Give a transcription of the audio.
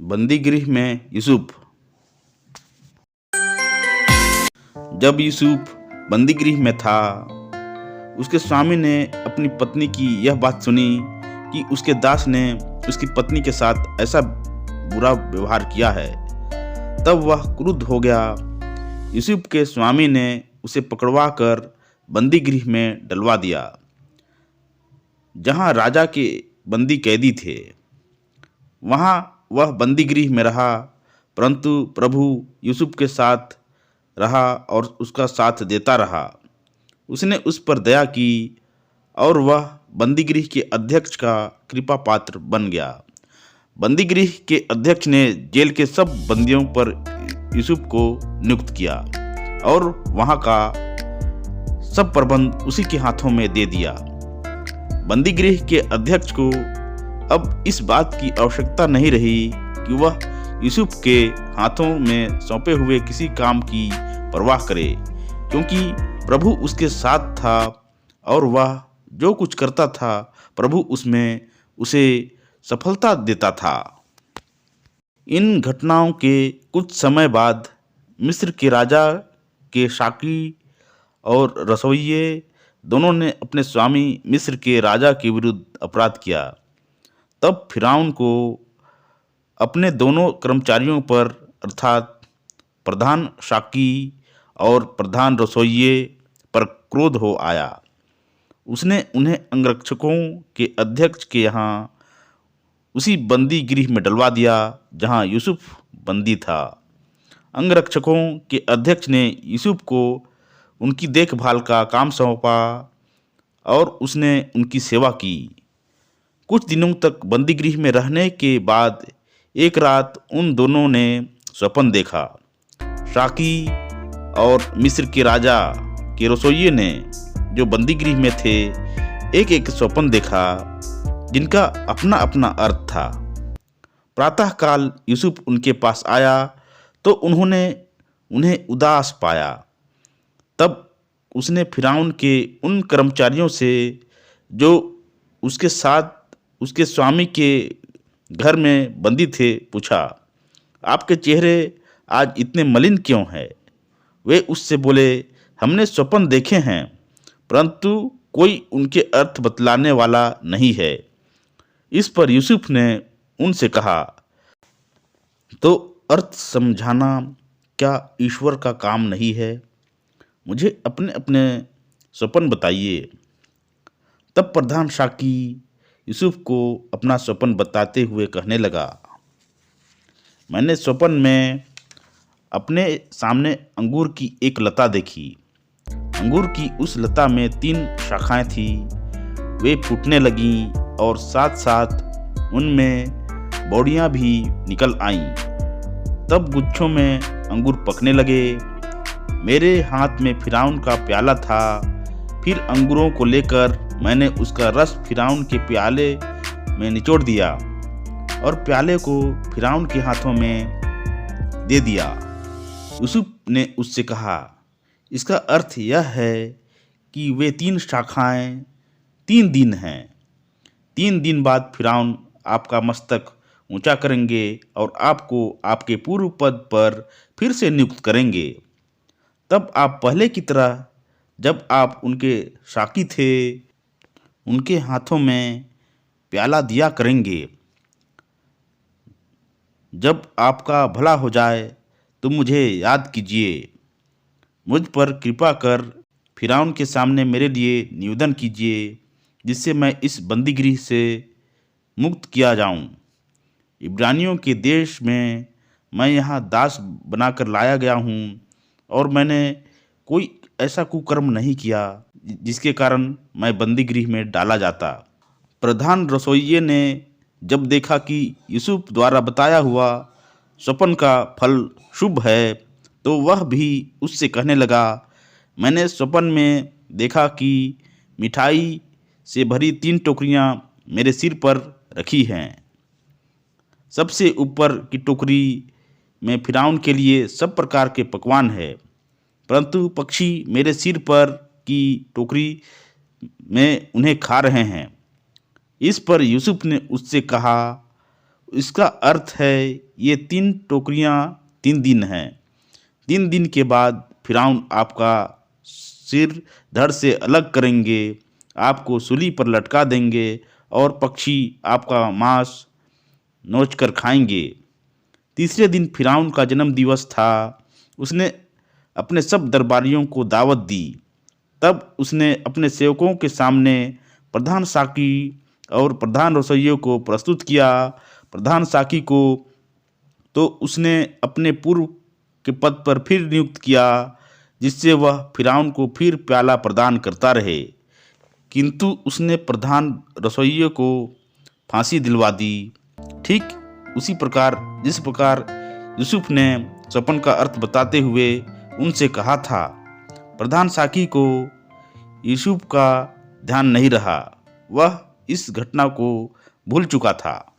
बंदीगृह में यूसुफ। जब यूसुफ बंदीगृह में था, उसके स्वामी ने अपनी पत्नी की यह बात सुनी कि उसके दास ने उसकी पत्नी के साथ ऐसा बुरा व्यवहार किया है। तब वह क्रुद्ध हो गया। यूसुफ के स्वामी ने उसे पकड़वा कर बंदीगृह में डलवा दिया, जहाँ राजा के बंदी कैदी थे। वहाँ वह बंदीगृह में रहा, परंतु प्रभु यूसुफ के साथ रहा और उसका साथ देता रहा। उसने उस पर दया की और वह बंदीगृह के अध्यक्ष का कृपा पात्र बन गया। बंदीगृह के अध्यक्ष ने जेल के सब बंदियों पर यूसुफ को नियुक्त किया और वहाँ का सब प्रबंध उसी के हाथों में दे दिया। बंदीगृह के अध्यक्ष को अब इस बात की आवश्यकता नहीं रही कि वह यूसुफ के हाथों में सौंपे हुए किसी काम की परवाह करे, क्योंकि प्रभु उसके साथ था और वह जो कुछ करता था प्रभु उसमें उसे सफलता देता था। इन घटनाओं के कुछ समय बाद मिस्र के राजा के साकी और रसोइये दोनों ने अपने स्वामी मिस्र के राजा के विरुद्ध अपराध किया। तब फिरौन को अपने दोनों कर्मचारियों पर अर्थात प्रधान साकी और प्रधान रसोइये पर क्रोध हो आया। उसने उन्हें अंगरक्षकों के अध्यक्ष के यहाँ उसी बंदी गृह में डलवा दिया जहाँ यूसुफ बंदी था। अंगरक्षकों के अध्यक्ष ने यूसुफ को उनकी देखभाल का काम सौंपा और उसने उनकी सेवा की। कुछ दिनों तक बंदीगृह में रहने के बाद एक रात उन दोनों ने स्वप्न देखा। साकी और मिस्र के राजा के रसोइये ने जो बंदीगृह में थे एक एक स्वप्न देखा, जिनका अपना अपना अर्थ था। प्रातःकाल यूसुफ उनके पास आया तो उन्होंने उन्हें उदास पाया। तब उसने फिरौन के उन कर्मचारियों से जो उसके साथ उसके स्वामी के घर में बंदी थे पूछा, आपके चेहरे आज इतने मलिन क्यों हैं? वे उससे बोले, हमने स्वप्न देखे हैं, परंतु कोई उनके अर्थ बतलाने वाला नहीं है। इस पर यूसुफ ने उनसे कहा, तो अर्थ समझाना क्या ईश्वर का काम नहीं है? मुझे अपने अपने स्वप्न बताइए। तब प्रधान साकी यूसुफ को अपना स्वप्न बताते हुए कहने लगा, मैंने स्वप्न में अपने सामने अंगूर की एक लता देखी। अंगूर की उस लता में 3 शाखाएं थी। वे फूटने लगीं और साथ साथ उनमें बौड़ियां भी निकल आईं। तब गुच्छों में अंगूर पकने लगे। मेरे हाथ में फिरौन का प्याला था। फिर अंगूरों को लेकर मैंने उसका रस फिरौन के प्याले में निचोड़ दिया और प्याले को फिरौन के हाथों में दे दिया। यूसुफ ने उससे कहा, इसका अर्थ यह है कि वे 3 शाखाएं 3 दिन हैं। 3 दिन बाद फिरौन आपका मस्तक ऊंचा करेंगे और आपको आपके पूर्व पद पर फिर से नियुक्त करेंगे। तब आप पहले की तरह जब आप उनके साकी थे उनके हाथों में प्याला दिया करेंगे। जब आपका भला हो जाए तो मुझे याद कीजिए। मुझ पर कृपा कर फिरौन के सामने मेरे लिए निवेदन कीजिए, जिससे मैं इस बंदीगृह से मुक्त किया जाऊं। इब्रानियों के देश में मैं यहाँ दास बनाकर लाया गया हूँ और मैंने कोई ऐसा कुकर्म नहीं किया जिसके कारण मैं बंदीगृह में डाला जाता। प्रधान रसोइये ने जब देखा कि यूसुफ द्वारा बताया हुआ स्वप्न का फल शुभ है, तो वह भी उससे कहने लगा, मैंने स्वप्न में देखा कि मिठाई से भरी 3 टोकरियां मेरे सिर पर रखी हैं। सबसे ऊपर की टोकरी में फिरौन के लिए सब प्रकार के पकवान है, परंतु पक्षी मेरे सिर पर की टोकरी में उन्हें खा रहे हैं। इस पर यूसुफ ने उससे कहा, इसका अर्थ है ये 3 टोकरियाँ 3 दिन हैं। 3 दिन के बाद फिरौन आपका सिर धड़ से अलग करेंगे, आपको सूली पर लटका देंगे और पक्षी आपका मांस नोच कर खाएंगे। तीसरे दिन फिरौन का जन्म दिवस था। उसने अपने सब दरबारियों को दावत दी। तब उसने अपने सेवकों के सामने प्रधान साकी और प्रधान रसोइयों को प्रस्तुत किया। प्रधान साकी को तो उसने अपने पूर्व के पद पर फिर नियुक्त किया, जिससे वह फिरौन को फिर प्याला प्रदान करता रहे, किंतु उसने प्रधान रसोइयों को फांसी दिलवा दी। ठीक उसी प्रकार जिस प्रकार यूसुफ ने सपन का अर्थ बताते हुए उनसे कहा था, प्रधान साकी को यूसुफ का ध्यान नहीं रहा। वह इस घटना को भूल चुका था।